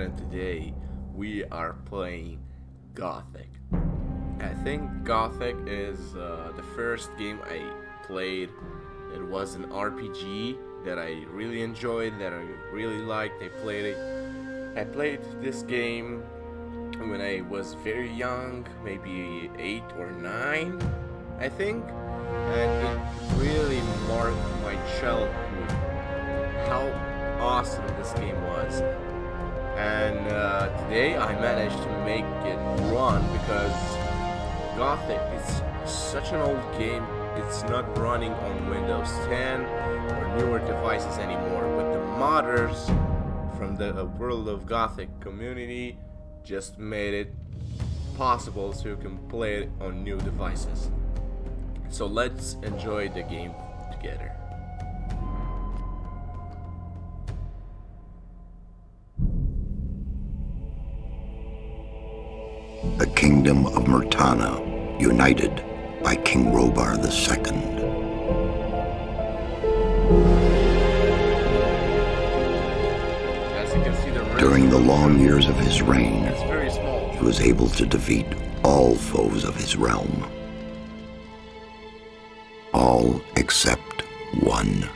and today we are playing Gothic. I think Gothic is the first game I played. It was an RPG that I really enjoyed, that I really liked. I played this game when I was very young, maybe 8 or 9, I think, and it really marked my childhood. How awesome this game was. And today I managed to make it run because Gothic is such an old game. It's not running on Windows 10 or newer devices anymore, but the modders from the World of Gothic community just made it possible so you can play it on new devices. So let's enjoy the game together. The kingdom of Murtana, united by King Robar II. As you can see, during the long years of his reign, it's very small. he was able to defeat all foes of his realm. All except one.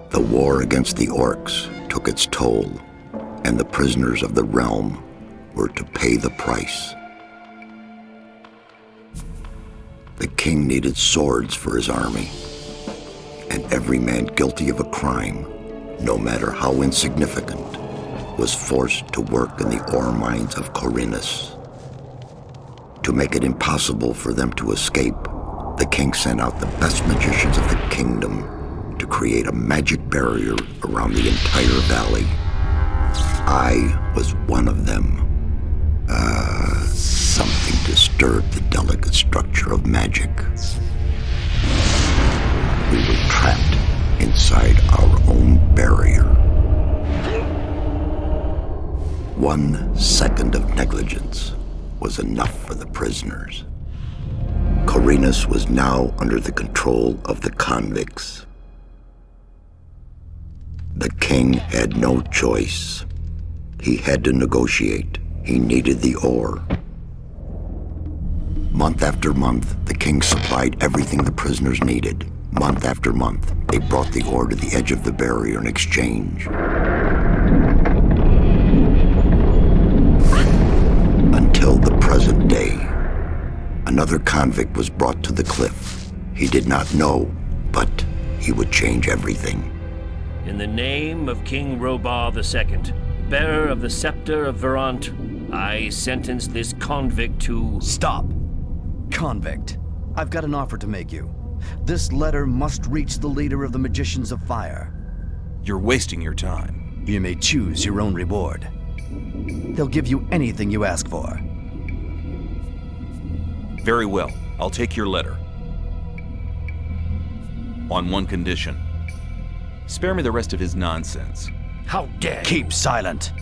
The war against the orcs took its toll, and the prisoners of the realm were to pay the price. The king needed swords for his army, and every man guilty of a crime, no matter how insignificant, was forced to work in the ore mines of Corinus. To make it impossible for them to escape, the king sent out the best magicians of the kingdom to create a magic barrier around the entire valley. I was one of them. Something disturbed the delicate structure of magic. We were trapped inside our own barrier. 1 second of negligence was enough for the prisoners. Corinus was now under the control of the convicts. The king had no choice. He had to negotiate. He needed the ore. Month after month, the king supplied everything the prisoners needed. Month after month, they brought the ore to the edge of the barrier in exchange. Until the present day. Another convict was brought to the cliff. He did not know, but he would change everything. In the name of King Robar II, bearer of the scepter of Verant, I sentence this convict to... Stop! Convict, I've got an offer to make you. This letter must reach the leader of the Magicians of Fire. You're wasting your time. You may choose your own reward. They'll give you anything you ask for. Very well, I'll take your letter. On one condition. Spare me the rest of his nonsense. How dare you! Keep silent.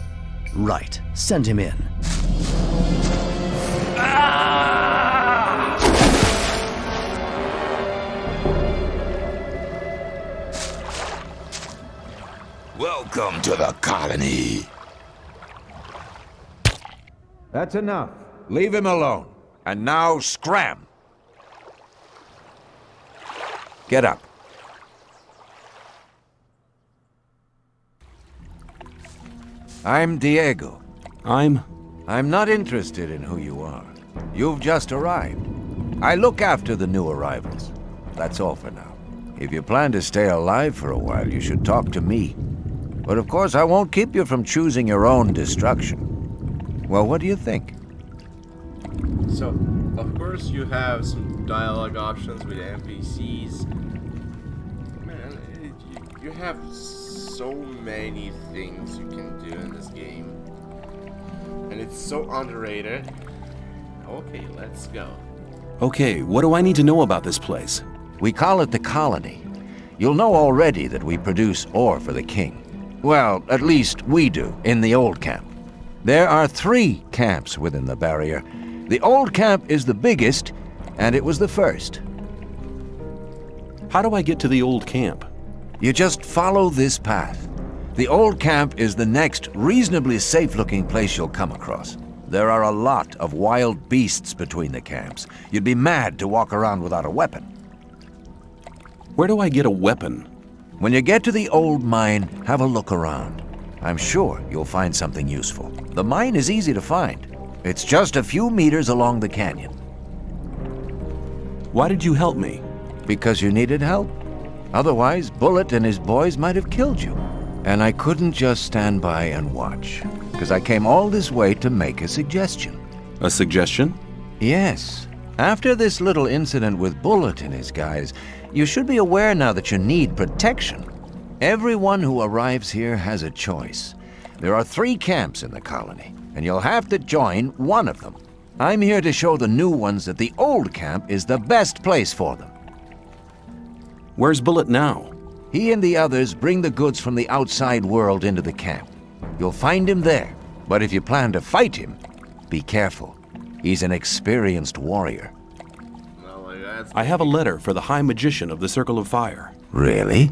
Right, send him in. Welcome to the colony. That's enough. Leave him alone. And now scram. Get up. I'm Diego. I'm not interested in who you are. You've just arrived. I look after the new arrivals. That's all for now. If you plan to stay alive for a while, you should talk to me. But of course, I won't keep you from choosing your own destruction. Well, what do you think? So, of course, you have some dialogue options with NPCs. Man, you have so many things you can do in this game. And it's so underrated. Okay, let's go. Okay, what do I need to know about this place? We call it the Colony. You'll know already that we produce ore for the king. Well, at least we do, in the old camp. There are 3 camps within the barrier. The old camp is the biggest, and it was the first. How do I get to the old camp? You just follow this path. The old camp is the next reasonably safe-looking place you'll come across. There are a lot of wild beasts between the camps. You'd be mad to walk around without a weapon. Where do I get a weapon? When you get to the old mine, have a look around. I'm sure you'll find something useful. The mine is easy to find. It's just a few meters along the canyon. Why did you help me? Because you needed help. Otherwise, Bullet and his boys might have killed you. And I couldn't just stand by and watch, because I came all this way to make a suggestion. A suggestion? Yes. After this little incident with Bullet and his guys, you should be aware now that you need protection. Everyone who arrives here has a choice. There are 3 camps in the colony, and you'll have to join one of them. I'm here to show the new ones that the old camp is the best place for them. Where's Bullet now? He and the others bring the goods from the outside world into the camp. You'll find him there, but if you plan to fight him, be careful. He's an experienced warrior. I have a letter for the High Magician of the Circle of Fire. Really?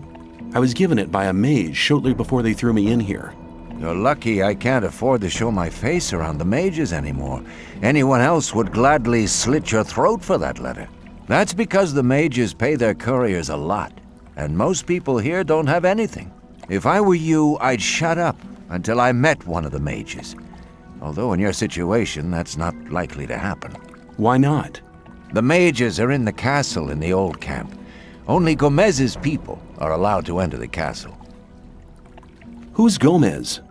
I was given it by a mage shortly before they threw me in here. You're lucky I can't afford to show my face around the mages anymore. Anyone else would gladly slit your throat for that letter. That's because the mages pay their couriers a lot, and most people here don't have anything. If I were you, I'd shut up until I met one of the mages. Although in your situation, that's not likely to happen. Why not? The mages are in the castle in the old camp. Only Gomez's people are allowed to enter the castle. Who's Gomez?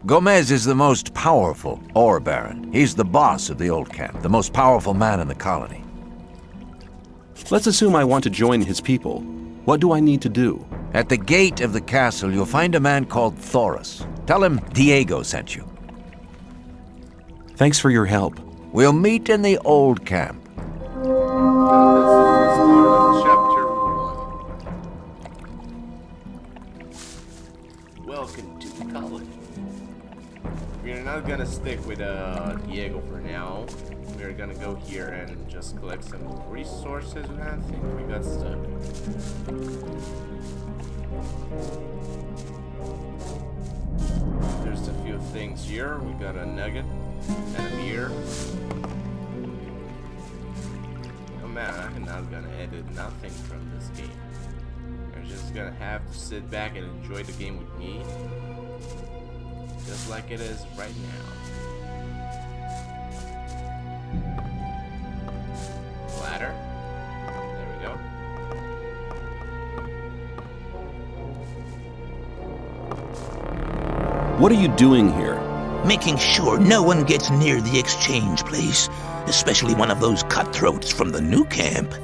Gomez is the most powerful ore baron. He's the boss of the old camp, the most powerful man in the colony. Let's assume I want to join his people. What do I need to do? At the gate of the castle, you'll find a man called Thoris. Tell him Diego sent you. Thanks for your help. We'll meet in the old camp. This is the start of chapter 1. Welcome to the colony. We're not gonna stick with Diego for now. We're gonna go here and just collect some resources. I think we got stuck. There's a few things here. We got a nugget and a beer. Oh man, I'm not gonna edit nothing from this game. You're just gonna have to sit back and enjoy the game with me, just like it is right now. Ladder. There we go. What are you doing here? Making sure no one gets near the exchange place, especially one of those cutthroats from the new camp.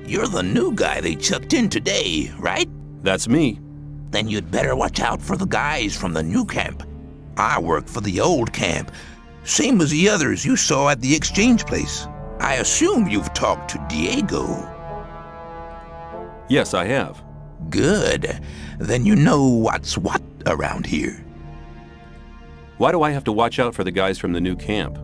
You're the new guy they chucked in today, right? That's me. Then you'd better watch out for the guys from the new camp. I work for the old camp, same as the others you saw at the exchange place. I assume you've talked to Diego. Yes, I have. Good. Then you know what's what around here. Why do I have to watch out for the guys from the new camp?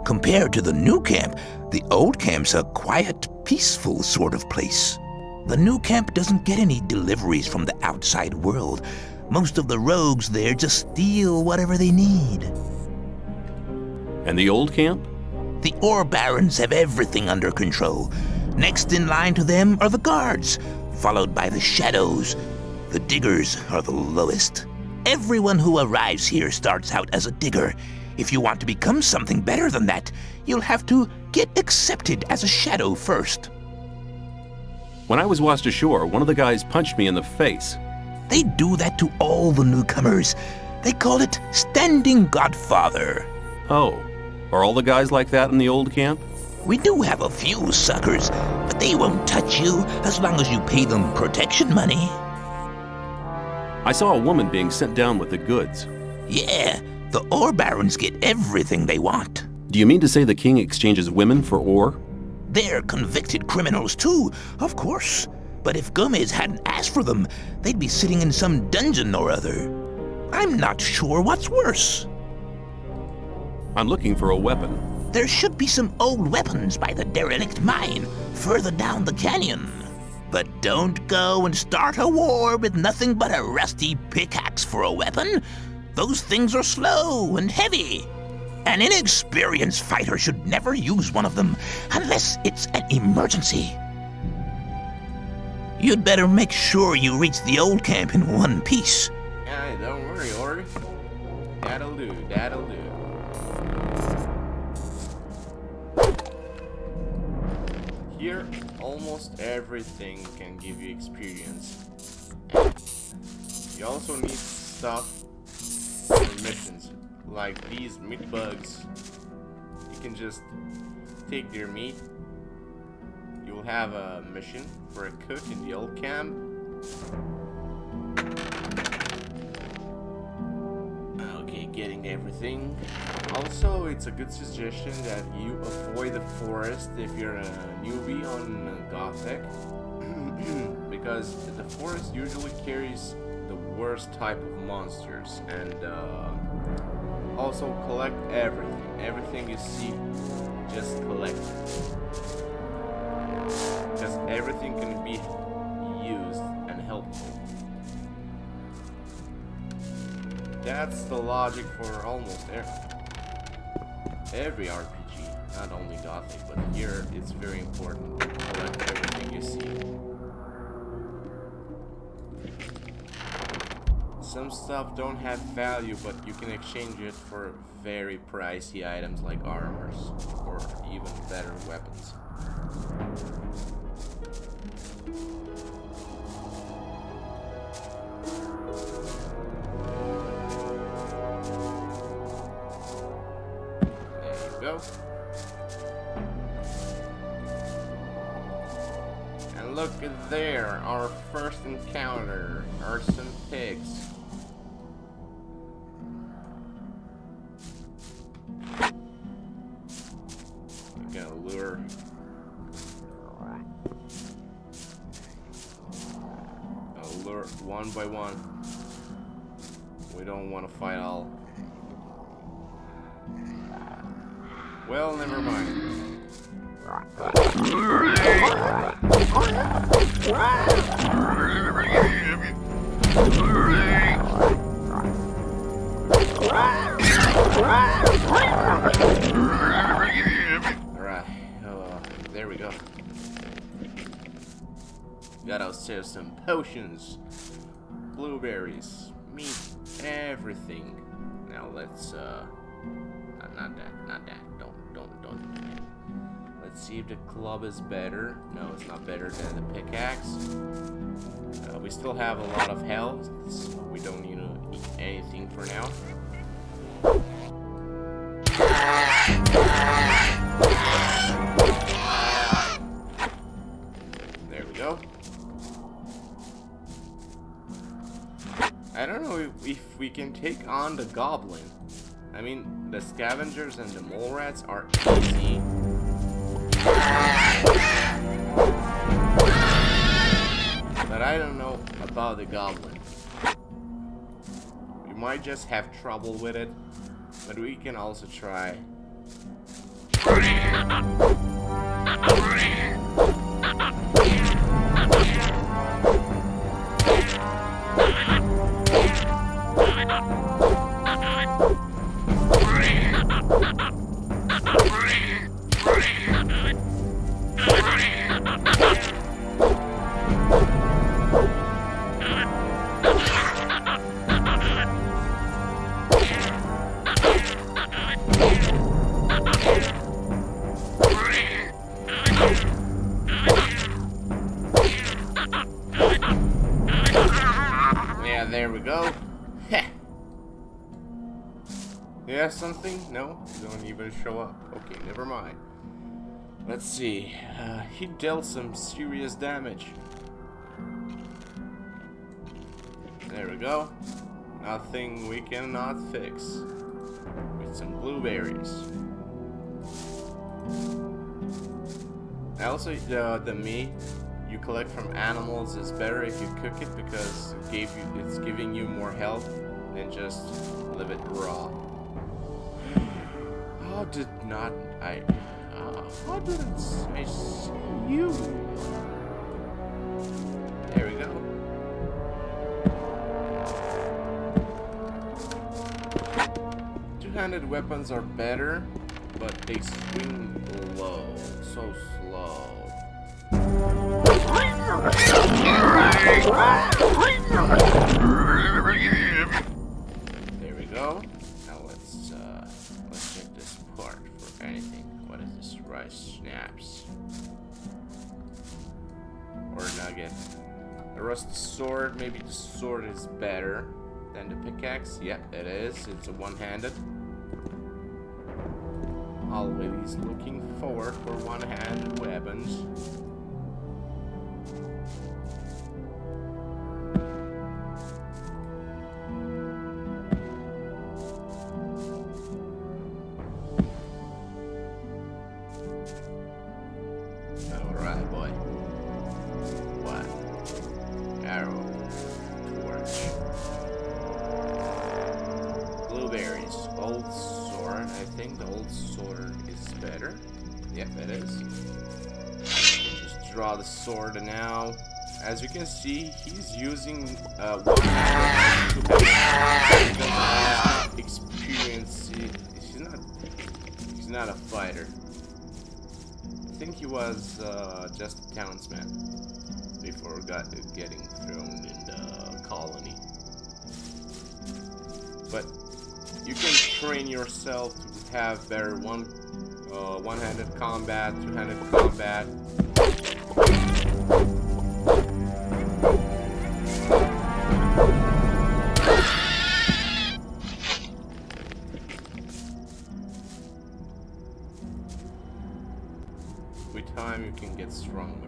Compared to the new camp, the old camp's a quiet, peaceful sort of place. The new camp doesn't get any deliveries from the outside world. Most of the rogues there just steal whatever they need. And the old camp? The ore barons have everything under control. Next in line to them are the guards, followed by the shadows. The diggers are the lowest. Everyone who arrives here starts out as a digger. If you want to become something better than that, you'll have to get accepted as a shadow first. When I was washed ashore, one of the guys punched me in the face. They do that to all the newcomers. They call it Standing Godfather. Oh, are all the guys like that in the old camp? We do have a few suckers, but they won't touch you as long as you pay them protection money. I saw a woman being sent down with the goods. Yeah, the ore barons get everything they want. Do you mean to say the king exchanges women for ore? They're convicted criminals too, of course. But if Gomez hadn't asked for them, they'd be sitting in some dungeon or other. I'm not sure what's worse. I'm looking for a weapon. There should be some old weapons by the derelict mine, further down the canyon. But don't go and start a war with nothing but a rusty pickaxe for a weapon. Those things are slow and heavy. An inexperienced fighter should never use one of them unless it's an emergency. You'd better make sure you reach the old camp in one piece. Yeah, don't worry, Ori. That'll do, that'll do. Here, almost everything can give you experience. And you also need stuff for missions, like these meat bugs. You can just take their meat. You'll have a mission for a cook in the old camp. Okay, getting everything. Also, it's a good suggestion that you avoid the forest if you're a newbie on Gothic. Because the forest usually carries the worst type of monsters. And also collect everything. Everything you see, just collect it. Because everything can be used and helpful. That's the logic for almost every RPG, not only Gothic, but here it's very important to collect everything you see. Some stuff don't have value, but you can exchange it for very pricey items like armors, or even better weapons. Go. And look at there, our first encounter are some pigs. We're gonna lure one by one. We don't want to fight all. Well, never mind. Alright, there we go. Got ourselves some potions, blueberries, meat, everything. Now let's, not that. Don't do that. Let's see if the club is better. No, it's not better than the pickaxe. We still have a lot of health, so we don't need to eat anything for now. There we go. I don't know if we can take on the goblin. I mean, the scavengers and the mole rats are easy. But I don't know about the goblin. We might just have trouble with it, but we can also try. Yeah, there we go. Heh. Yeah, something? No? Don't even show up. Okay, never mind. Let's see. He dealt some serious damage. There we go. Nothing we cannot fix. With some blueberries. Also, the meat you collect from animals is better if you cook it because it's giving you more health than just leave it raw. How didn't I see you? There we go. Two-handed weapons are better, but they swing low, so slow. There we go. Now let's check this part for anything. What is this? Rice snaps or nugget? A rusty sword. Maybe the sword is better than the pickaxe. Yep, it is. It's a one-handed. Always looking forward for one-handed weapons. Alright, boy. What? Arrow. Torch. Blueberries. Old sword. I think the old sword is better. Yep, it is. Just draw the sword now. As you can see, he's using one hand because he's not experienced. He's not a fighter. I think he was just a townsman before getting thrown in the colony. But you can train yourself to have better one-handed combat, two-handed combat. With time, you can get stronger.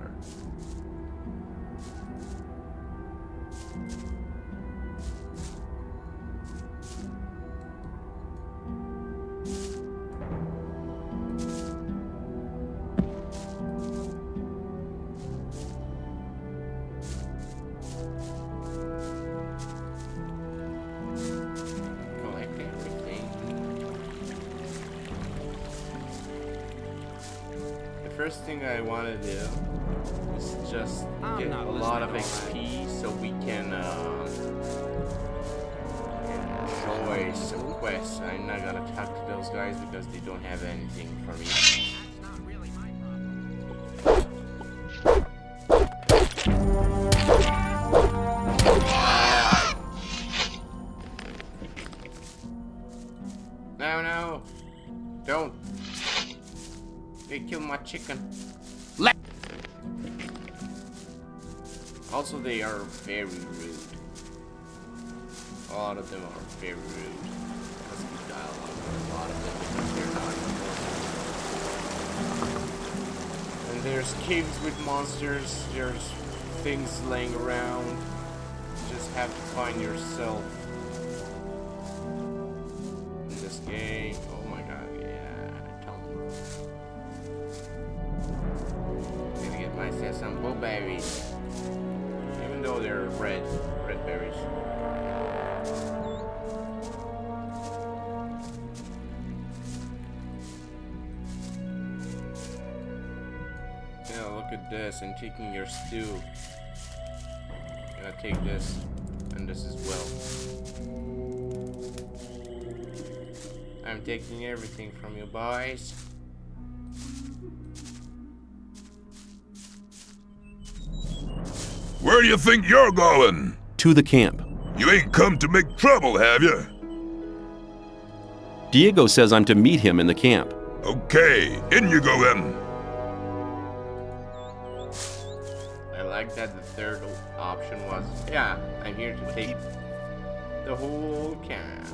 Collect everything. The first thing I want to do is just get a lot of XP so we can enjoy some quests. I'm not gonna talk to those guys because they don't have anything for me. No, don't. They killed my chicken. Also, they are very rude. A lot of them are very rude. Let's keep dialogue with a lot of them because they're not. And there's caves with monsters. There's things laying around. You just have to find yourself in this game. Oh my god, yeah. Tell me. I'm gonna get myself some blueberries. Even though they're red berries. Yeah, look at this. I'm taking your stew. I'm gonna take this and this as well. I'm taking everything from you boys. Where do you think you're going? To the camp. You ain't come to make trouble, have you? Diego says I'm to meet him in the camp. Okay, in you go then. I like that the third option was, yeah, I'm here to take the whole camp.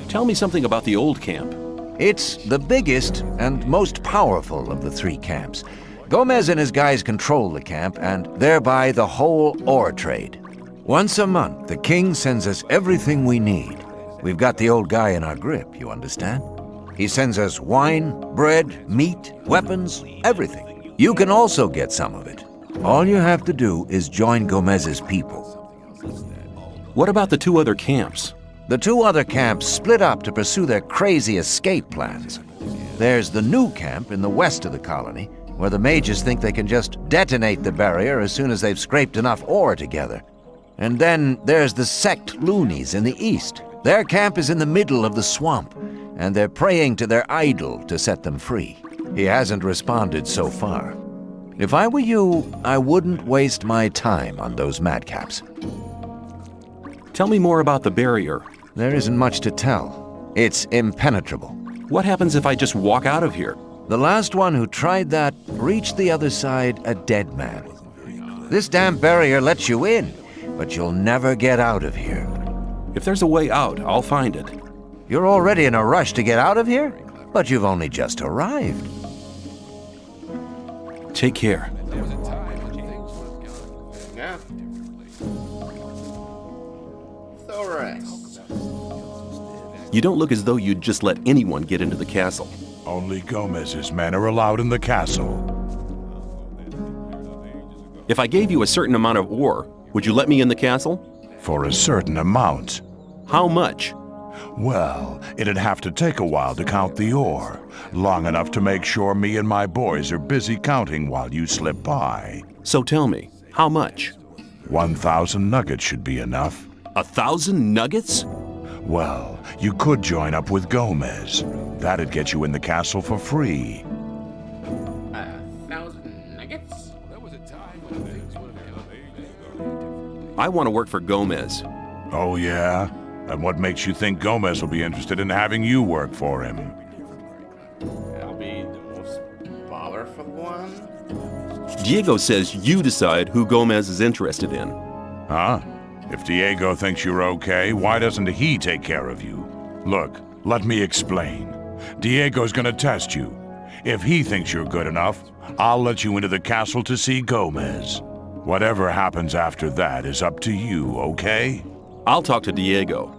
Tell me something about the old camp. It's the biggest and most powerful of the three camps. Gomez and his guys control the camp and thereby the whole ore trade. Once a month, the king sends us everything we need. We've got the old guy in our grip, you understand? He sends us wine, bread, meat, weapons, everything. You can also get some of it. All you have to do is join Gomez's people. What about the 2 other camps? The 2 other camps split up to pursue their crazy escape plans. There's the new camp in the west of the colony, where the mages think they can just detonate the barrier as soon as they've scraped enough ore together. And then there's the sect loonies in the east. Their camp is in the middle of the swamp, and they're praying to their idol to set them free. He hasn't responded so far. If I were you, I wouldn't waste my time on those madcaps. Tell me more about the barrier. There isn't much to tell. It's impenetrable. What happens if I just walk out of here? The last one who tried that reached the other side a dead man. This damn barrier lets you in, but you'll never get out of here. If there's a way out, I'll find it. You're already in a rush to get out of here? But you've only just arrived. Take care. Yeah. Thorax. You don't look as though you'd just let anyone get into the castle. Only Gomez's men are allowed in the castle. If I gave you a certain amount of ore, would you let me in the castle? For a certain amount. How much? Well, it'd have to take a while to count the ore. Long enough to make sure me and my boys are busy counting while you slip by. So tell me, how much? 1,000 nuggets should be enough. 1,000 nuggets? Well, you could join up with Gomez. That'd get you in the castle for free. 1,000 nuggets? I want to work for Gomez. Oh, yeah? And what makes you think Gomez will be interested in having you work for him? I'll be the most powerful one? Diego says you decide who Gomez is interested in. Huh? If Diego thinks you're okay, why doesn't he take care of you? Look, let me explain. Diego's gonna test you. If he thinks you're good enough, I'll let you into the castle to see Gomez. Whatever happens after that is up to you, okay? I'll talk to Diego.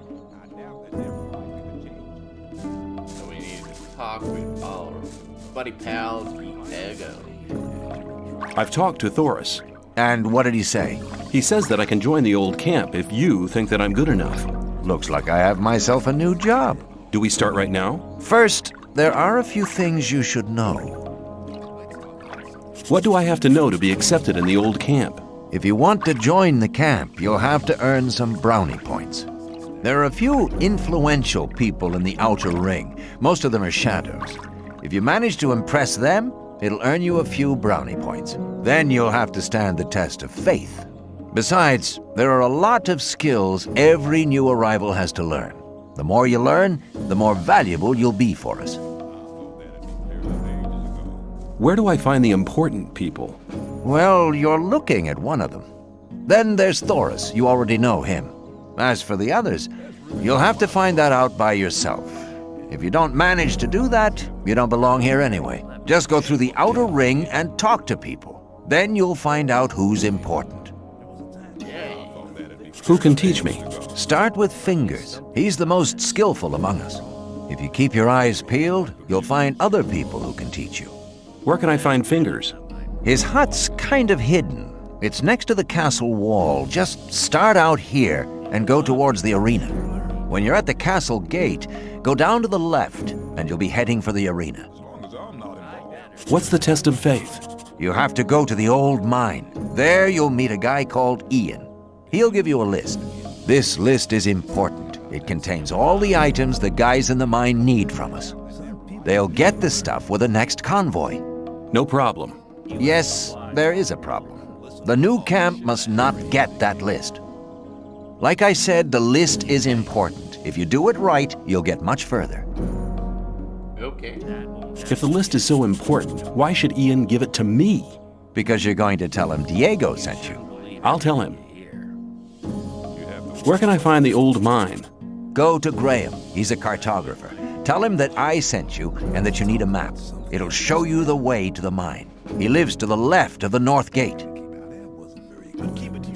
So we need to talk with our buddy pal Diego. I've talked to Thoris. And what did he say? He says that I can join the old camp if you think that I'm good enough. Looks like I have myself a new job. Do we start right now? First, there are a few things you should know. What do I have to know to be accepted in the old camp? If you want to join the camp, you'll have to earn some brownie points. There are a few influential people in the outer ring. Most of them are shadows. If you manage to impress them, it'll earn you a few brownie points. Then you'll have to stand the test of faith. Besides, there are a lot of skills every new arrival has to learn. The more you learn, the more valuable you'll be for us. Where do I find the important people? Well, you're looking at one of them. Then there's Thoris. You already know him. As for the others, you'll have to find that out by yourself. If you don't manage to do that, you don't belong here anyway. Just go through the outer ring and talk to people. Then you'll find out who's important. Who can teach me? Start with Fingers. He's the most skillful among us. If you keep your eyes peeled, you'll find other people who can teach you. Where can I find Fingers? His hut's kind of hidden. It's next to the castle wall. Just start out here and go towards the arena. When you're at the castle gate, go down to the left and you'll be heading for the arena. What's the test of faith? You have to go to the old mine. There you'll meet a guy called Ian. He'll give you a list. This list is important. It contains all the items the guys in the mine need from us. They'll get the stuff with the next convoy. No problem. Yes, there is a problem. The new camp must not get that list. Like I said, the list is important. If you do it right, you'll get much further. Okay. If the list is so important, why should Ian give it to me? Because you're going to tell him Diego sent you. I'll tell him. Where can I find the old mine? Go to Graham. He's a cartographer. Tell him that I sent you and that you need a map. It'll show you the way to the mine. He lives to the left of the north gate.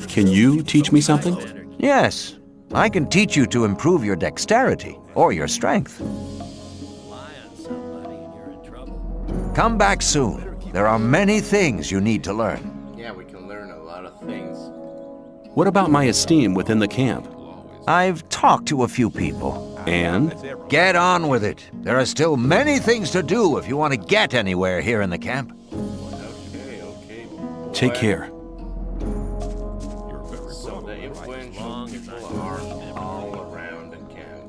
Can you teach me something? Yes. I can teach you to improve your dexterity or your strength. Come back soon. There are many things you need to learn. Yeah, we can learn a lot of things. What about my esteem within the camp? I've talked to a few people. And? Get on with it. There are still many things to do if you want to get anywhere here in the camp. Okay. Boy. Take care. So the influential people are all around the camp.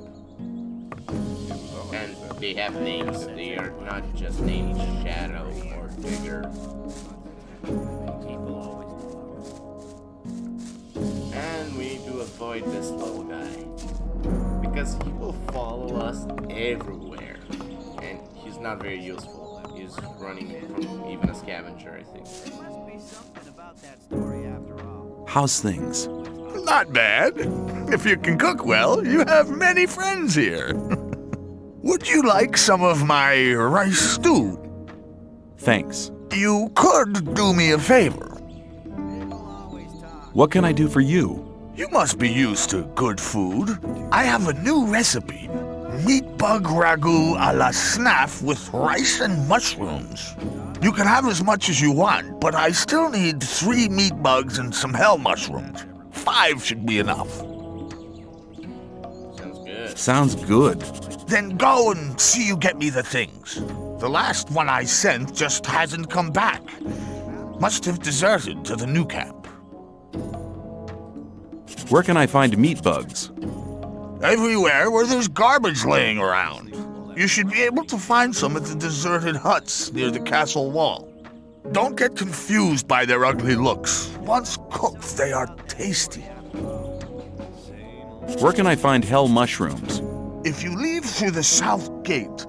And they have names. They are not just named Shadow or Digger. And we need to avoid this little guy. Because he will follow us everywhere. And he's not very useful. He's running from even a scavenger, I think. How's things? Not bad. If you can cook well, you have many friends here. Would you like some of my rice stew? Thanks. You could do me a favor. What can I do for you? You must be used to good food. I have a new recipe. Meat bug ragu a la snaff with rice and mushrooms. You can have as much as you want, but I still need 3 meat bugs and some hell mushrooms. 5 should be enough. Sounds good. Sounds good. Then go and see you get me the things. The last one I sent just hasn't come back. Must have deserted to the new camp. Where can I find meat bugs? Everywhere where there's garbage laying around. You should be able to find some at the deserted huts near the castle wall. Don't get confused by their ugly looks. Once cooked, they are tasty. Where can I find hell mushrooms? If you leave through the south gate,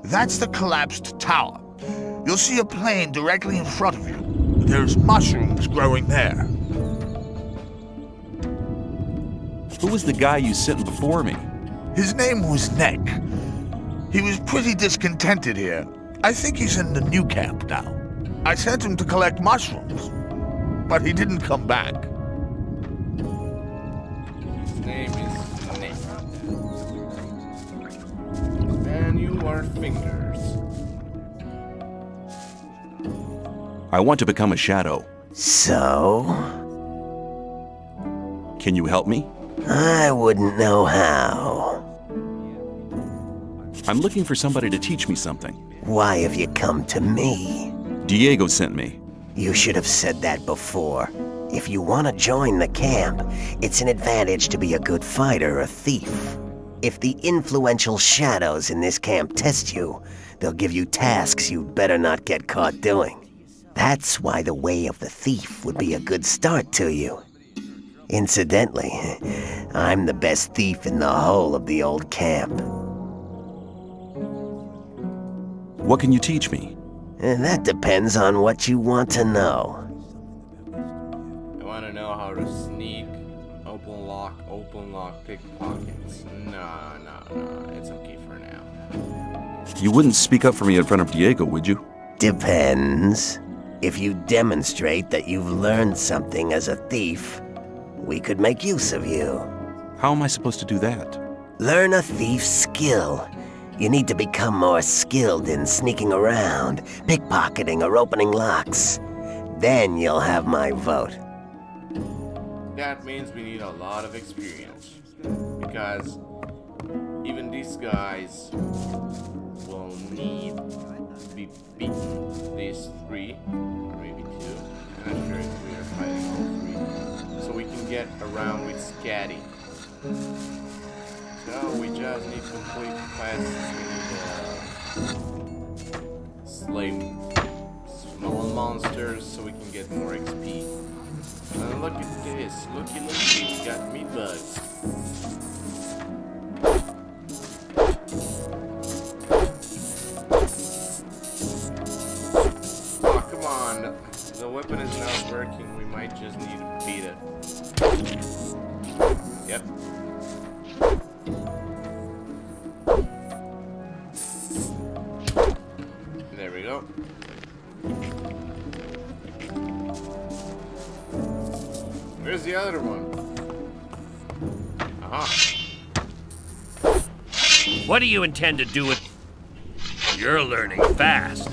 that's the collapsed tower. You'll see a plain directly in front of you. There's mushrooms growing there. Who was the guy you sent before me? His name was Neck. He was pretty discontented here. I think he's in the new camp now. I sent him to collect mushrooms, but he didn't come back. His name is Nick. And you are Fingers. I want to become a shadow. So? Can you help me? I wouldn't know how. I'm looking for somebody to teach me something. Why have you come to me? Diego sent me. You should have said that before. If you want to join the camp, it's an advantage to be a good fighter or thief. If the influential shadows in this camp test you, they'll give you tasks you'd better not get caught doing. That's why the way of the thief would be a good start to you. Incidentally, I'm the best thief in the whole of the old camp. What can you teach me? That depends on what you want to know. I want to know how to sneak, open lock, pickpockets. No, it's okay for now. You wouldn't speak up for me in front of Diego, would you? Depends. If you demonstrate that you've learned something as a thief, we could make use of you. How am I supposed to do that? Learn a thief's skill. You need to become more skilled in sneaking around, pickpocketing, or opening locks. Then you'll have my vote. That means we need a lot of experience. Because even these guys will need to be beaten. These 3, or maybe 2. I'm not sure if we are fighting all 3. So we can get around with Scatty. So we just need to complete quests. We need slay small monsters so we can get more XP. And look at this. Looky, we got meat bugs. Oh, come on. The weapon is not working. We might just need to beat it. Yep. There we go. Where's the other one? Aha. What do you intend to do with... You're learning fast.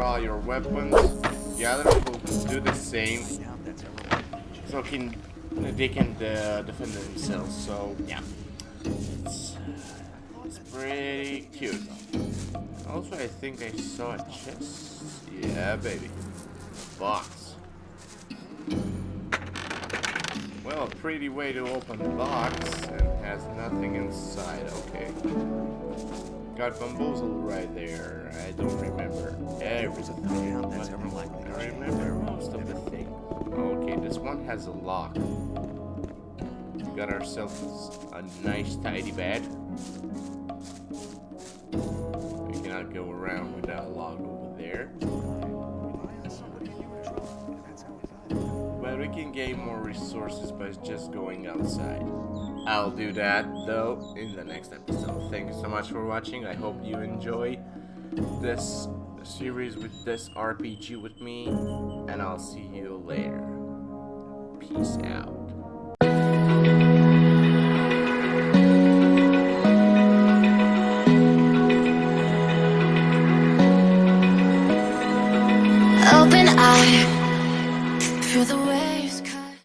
draw your weapons. The others will do the same. So they can defend themselves. So yeah, it's pretty cute. Also, I think I saw a chest. Yeah, baby. Box. Well, a pretty way to open the box and has nothing inside. Okay. Got bamboozle right there. I don't remember everything. But I remember most of the things. Okay, this one has a lock. We got ourselves a nice tidy bed. We cannot go around without a lock over there. But we can gain more resources by just going outside. I'll do that though in the next episode. Thank you so much for watching. I hope you enjoy this series with this RPG with me, and I'll see you later. Peace out.